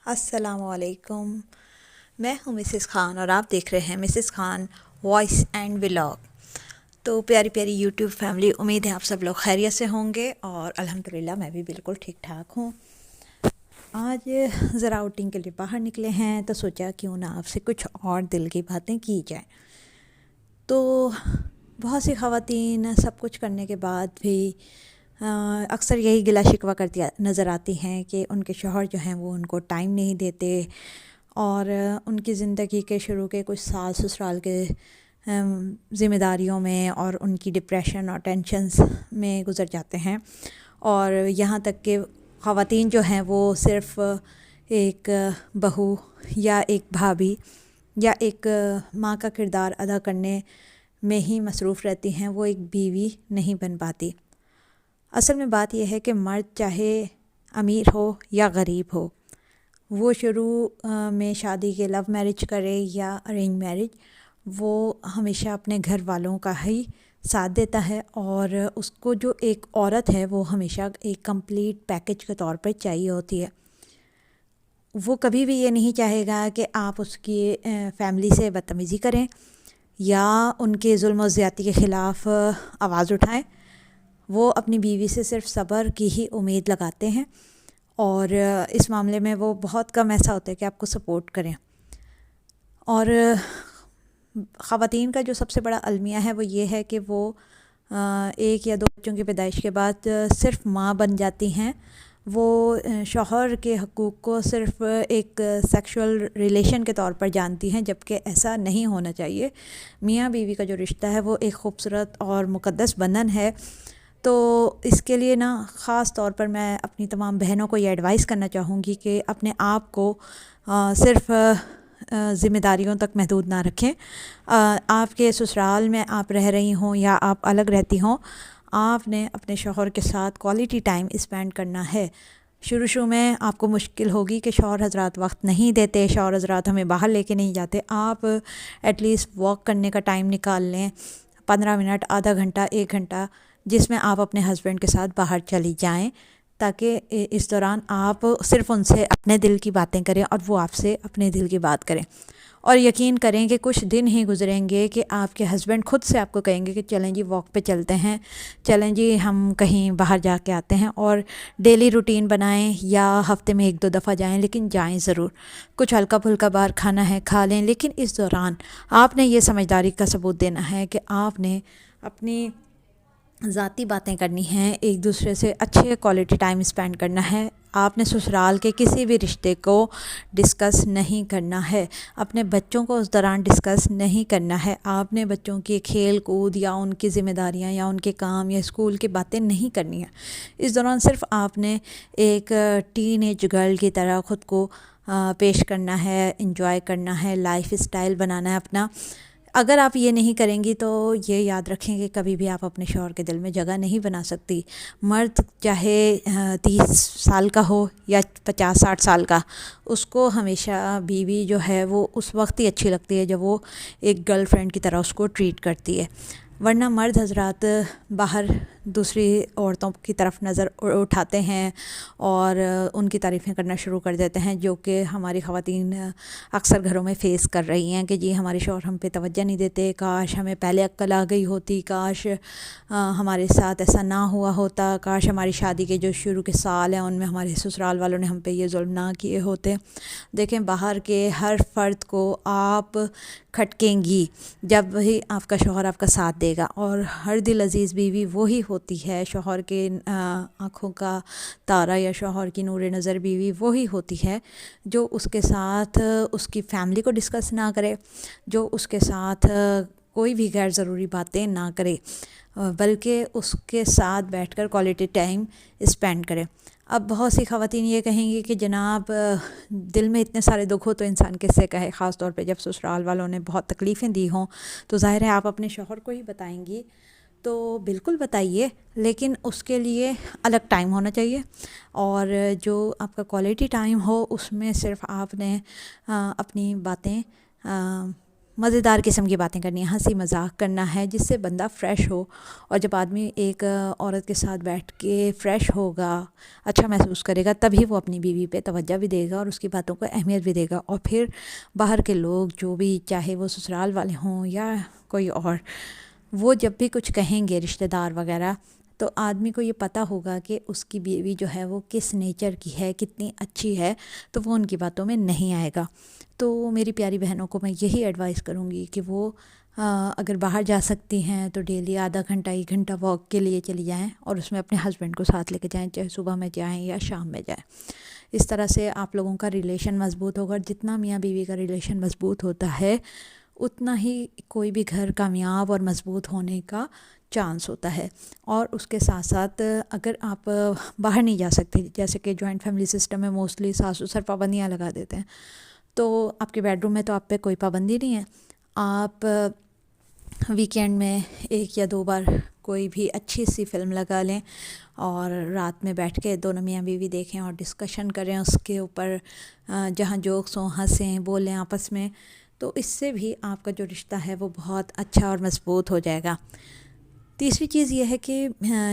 السلام علیکم، میں ہوں مسز خان اور آپ دیکھ رہے ہیں Mrs Khan voice and vlog. تو پیاری پیاری یوٹیوب فیملی، امید ہے آپ سب لوگ خیریت سے ہوں گے اور الحمدللہ میں بھی بالکل ٹھیک ٹھاک ہوں۔ آج ذرا آؤٹنگ کے لیے باہر نکلے ہیں تو سوچا کیوں نہ آپ سے کچھ اور دل کی باتیں کی جائیں۔ تو بہت سی خواتین سب کچھ کرنے کے بعد بھی اکثر یہی گلہ شکوہ کرتی نظر آتی ہیں کہ ان کے شوہر جو ہیں وہ ان کو ٹائم نہیں دیتے اور ان کی زندگی کے شروع کے کچھ سال سسرال کے ذمہ داریوں میں اور ان کی ڈپریشن اور ٹینشنز میں گزر جاتے ہیں، اور یہاں تک کہ خواتین جو ہیں وہ صرف ایک بہو یا ایک بھابھی یا ایک ماں کا کردار ادا کرنے میں ہی مصروف رہتی ہیں، وہ ایک بیوی نہیں بن پاتی۔ اصل میں بات یہ ہے کہ مرد چاہے امیر ہو یا غریب ہو، وہ شروع میں شادی کے لو میرج کرے یا ارینج میرج، وہ ہمیشہ اپنے گھر والوں کا ہی ساتھ دیتا ہے، اور اس کو جو ایک عورت ہے وہ ہمیشہ ایک کمپلیٹ پیکج کے طور پر چاہیے ہوتی ہے۔ وہ کبھی بھی یہ نہیں چاہے گا کہ آپ اس کی فیملی سے بدتمیزی کریں یا ان کے ظلم و زیادتی کے خلاف آواز اٹھائیں۔ وہ اپنی بیوی سے صرف صبر کی ہی امید لگاتے ہیں، اور اس معاملے میں وہ بہت کم ایسا ہوتا ہے کہ آپ کو سپورٹ کریں۔ اور خواتین کا جو سب سے بڑا المیہ ہے وہ یہ ہے کہ وہ ایک یا دو بچوں کی پیدائش کے بعد صرف ماں بن جاتی ہیں۔ وہ شوہر کے حقوق کو صرف ایک سیکشول ریلیشن کے طور پر جانتی ہیں، جبکہ ایسا نہیں ہونا چاہیے۔ میاں بیوی کا جو رشتہ ہے وہ ایک خوبصورت اور مقدس بندھن ہے۔ تو اس کے لیے خاص طور پر میں اپنی تمام بہنوں کو یہ ایڈوائز کرنا چاہوں گی کہ اپنے آپ کو صرف ذمہ داریوں تک محدود نہ رکھیں۔ آپ کے سسرال میں آپ رہ رہی ہوں یا آپ الگ رہتی ہوں، آپ نے اپنے شوہر کے ساتھ کوالٹی ٹائم اسپینڈ کرنا ہے۔ شروع میں آپ کو مشکل ہوگی کہ شوہر حضرات وقت نہیں دیتے، شوہر حضرات ہمیں باہر لے کے نہیں جاتے۔ آپ ایٹ لیسٹ واک کرنے کا ٹائم نکال لیں، 15 منٹ، آدھا گھنٹہ، 1 گھنٹہ، جس میں آپ اپنے ہسبینڈ کے ساتھ باہر چلی جائیں، تاکہ اس دوران آپ صرف ان سے اپنے دل کی باتیں کریں اور وہ آپ سے اپنے دل کی بات کریں۔ اور یقین کریں کہ کچھ دن ہی گزریں گے کہ آپ کے ہسبینڈ خود سے آپ کو کہیں گے کہ چلیں جی واک پہ چلتے ہیں، چلیں جی ہم کہیں باہر جا کے آتے ہیں۔ اور ڈیلی روٹین بنائیں یا ہفتے میں 1-2 دفعہ جائیں، لیکن جائیں ضرور۔ کچھ ہلکا پھلکا باہر کھانا ہے کھا لیں، لیکن اس دوران آپ نے یہ سمجھداری کا ثبوت دینا ہے کہ آپ نے اپنی ذاتی باتیں کرنی ہیں، ایک دوسرے سے اچھے کوالٹی ٹائم اسپینڈ کرنا ہے۔ آپ نے سسرال کے کسی بھی رشتے کو ڈسکس نہیں کرنا ہے، اپنے بچوں کو اس دوران ڈسکس نہیں کرنا ہے۔ آپ نے بچوں کی کھیل کود یا ان کی ذمہ داریاں یا ان کے کام یا اسکول کی باتیں نہیں کرنی ہیں۔ اس دوران صرف آپ نے ایک ٹین ایج گرل کی طرح خود کو پیش کرنا ہے، انجوائے کرنا ہے، لائف اسٹائل بنانا ہے اپنا۔ اگر آپ یہ نہیں کریں گی تو یہ یاد رکھیں کہ کبھی بھی آپ اپنے شوہر کے دل میں جگہ نہیں بنا سکتی۔ مرد چاہے 30 سال کا ہو یا 50-60 سال کا، اس کو ہمیشہ بیوی جو ہے وہ اس وقت ہی اچھی لگتی ہے جب وہ ایک گرل فرینڈ کی طرح اس کو ٹریٹ کرتی ہے، ورنہ مرد حضرات باہر دوسری عورتوں کی طرف نظر اٹھاتے ہیں اور ان کی تعریفیں کرنا شروع کر دیتے ہیں، جو کہ ہماری خواتین اکثر گھروں میں فیس کر رہی ہیں کہ جی ہمارے شوہر ہم پہ توجہ نہیں دیتے، کاش ہمیں پہلے عقل آ گئی ہوتی، کاش ہمارے ساتھ ایسا نہ ہوا ہوتا، کاش ہماری شادی کے جو شروع کے سال ہیں ان میں ہمارے سسرال والوں نے ہم پہ یہ ظلم نہ کیے ہوتے۔ دیکھیں، باہر کے ہر فرد کو آپ کھٹکیں گی جب وہی آپ کا شوہر آپ کا ساتھ دے گا، اور ہر دل عزیز بیوی وہی ہوتی ہے، شوہر کے آنکھوں کا تارا یا شوہر کی نور نظر بیوی وہی ہوتی ہے جو اس کے ساتھ اس کی فیملی کو ڈسکس نہ کرے، جو اس کے ساتھ کوئی بھی غیر ضروری باتیں نہ کرے، بلکہ اس کے ساتھ بیٹھ کر کوالٹی ٹائم اسپینڈ کرے۔ اب بہت سی خواتین یہ کہیں گی کہ جناب دل میں اتنے سارے دکھ ہو تو انسان کس سے کہے، خاص طور پہ جب سسرال والوں نے بہت تکلیفیں دی ہوں تو ظاہر ہے آپ اپنے شوہر کو ہی بتائیں گی۔ تو بالکل بتائیے، لیکن اس کے لیے الگ ٹائم ہونا چاہیے، اور جو آپ کا کوالٹی ٹائم ہو اس میں صرف آپ نے اپنی باتیں مزیدار قسم کی باتیں کرنی ہیں، ہنسی مذاق کرنا ہے جس سے بندہ فریش ہو. اور جب آدمی ایک عورت کے ساتھ بیٹھ کے فریش ہوگا، اچھا محسوس کرے گا، تبھی وہ اپنی بیوی پہ توجہ بھی دے گا اور اس کی باتوں کو اہمیت بھی دے گا. اور پھر باہر کے لوگ جو بھی، چاہے وہ سسرال والے ہوں یا کوئی اور، وہ جب بھی کچھ کہیں گے رشتہ دار وغیرہ، تو آدمی کو یہ پتہ ہوگا کہ اس کی بیوی جو ہے وہ کس نیچر کی ہے، کتنی اچھی ہے، تو وہ ان کی باتوں میں نہیں آئے گا. تو میری پیاری بہنوں کو میں یہی ایڈوائز کروں گی کہ وہ اگر باہر جا سکتی ہیں تو ڈیلی آدھا گھنٹہ 1 گھنٹہ واک کے لیے چلی جائیں، اور اس میں اپنے ہسبینڈ کو ساتھ لے کے جائیں، چاہے صبح میں جائیں یا شام میں جائیں. اس طرح سے آپ لوگوں کا ریلیشن مضبوط ہوگا. جتنا میاں بیوی کا ریلیشن مضبوط ہوتا ہے، اتنا ہی کوئی بھی گھر کامیاب اور مضبوط ہونے کا چانس ہوتا ہے. اور اس کے ساتھ ساتھ اگر آپ باہر نہیں جا سکتے، جیسے کہ جوائنٹ فیملی سسٹم میں موسٹلی ساس سسر پابندیاں لگا دیتے ہیں، تو آپ کے بیڈ روم میں تو آپ پہ کوئی پابندی نہیں ہے. آپ ویکینڈ میں 1 یا 2 بار کوئی بھی اچھی سی فلم لگا لیں اور رات میں بیٹھ کے دونوں میاں بیوی دیکھیں اور ڈسکشن کریں اس کے اوپر، جہاں جوکس ہوں، ہنسیں بولیں آپس میں. تو اس سے بھی آپ کا جو رشتہ ہے وہ بہت اچھا اور مضبوط ہو جائے گا. تیسری چیز یہ ہے کہ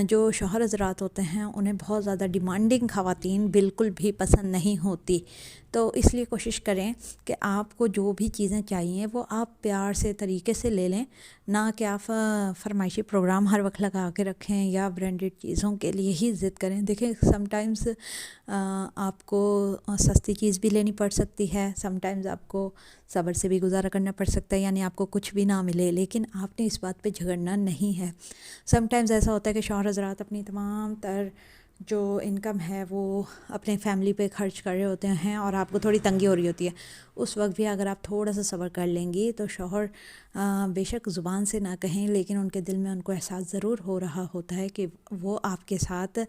جو شوہر حضرات ہوتے ہیں انہیں بہت زیادہ ڈیمانڈنگ خواتین بالکل بھی پسند نہیں ہوتی. تو اس لیے کوشش کریں کہ آپ کو جو بھی چیزیں چاہیے وہ آپ پیار سے طریقے سے لے لیں، نہ کہ آپ فرمائشی پروگرام ہر وقت لگا کے رکھیں یا برانڈڈ چیزوں کے لیے ہی ضد کریں. دیکھیں سم ٹائمز آپ کو سستی چیز بھی لینی پڑ سکتی ہے، سم ٹائمز آپ کو صبر سے بھی گزارا کرنا پڑ سکتا ہے، یعنی آپ کو کچھ بھی نہ ملے، لیکن آپ نے اس بات پہ جھگڑنا نہیں ہے. سم ٹائمز ایسا ہوتا ہے کہ شوہر حضرات اپنی تمام تر جو انکم ہے وہ اپنے فیملی پہ خرچ کر رہے ہوتے ہیں اور آپ کو تھوڑی تنگی ہو رہی ہوتی ہے. اس وقت بھی اگر آپ تھوڑا سا صبر کر لیں گی تو شوہر بے شک زبان سے نہ کہیں، لیکن ان کے دل میں ان کو احساس ضرور ہو رہا ہوتا ہے کہ وہ آپ کے ساتھ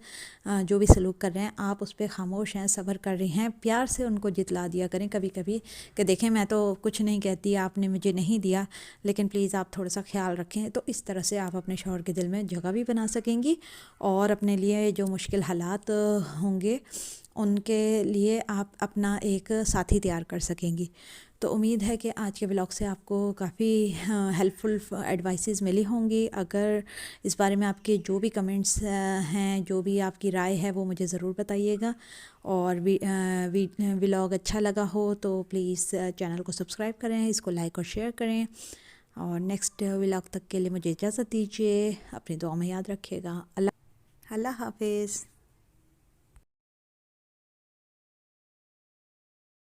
جو بھی سلوک کر رہے ہیں آپ اس پہ خاموش ہیں، صبر کر رہی ہیں. پیار سے ان کو جتلا دیا کریں کبھی کبھی کہ دیکھیں میں تو کچھ نہیں کہتی، آپ نے مجھے نہیں دیا، لیکن پلیز آپ تھوڑا سا خیال رکھیں. تو اس طرح سے آپ اپنے شوہر کے دل میں جگہ بھی بنا سکیں گی اور اپنے لیے جو مشکل حالات ہوں گے ان کے لیے آپ اپنا ایک ساتھی تیار کر سکیں گی. تو امید ہے کہ آج کے ولاگ سے آپ کو کافی ہیلپ فل ایڈوائسز ملی ہوں گی. اگر اس بارے میں آپ کے جو بھی کمنٹس ہیں، جو بھی آپ کی رائے ہے، وہ مجھے ضرور بتائیے گا. اور ولاگ اچھا لگا ہو تو پلیز چینل کو سبسکرائب کریں، اس کو لائک اور شیئر کریں. اور نیکسٹ ولاگ تک کے لیے مجھے اجازت دیجیے. اپنی دعا میں یاد رکھیے گا. اللہ حافظ.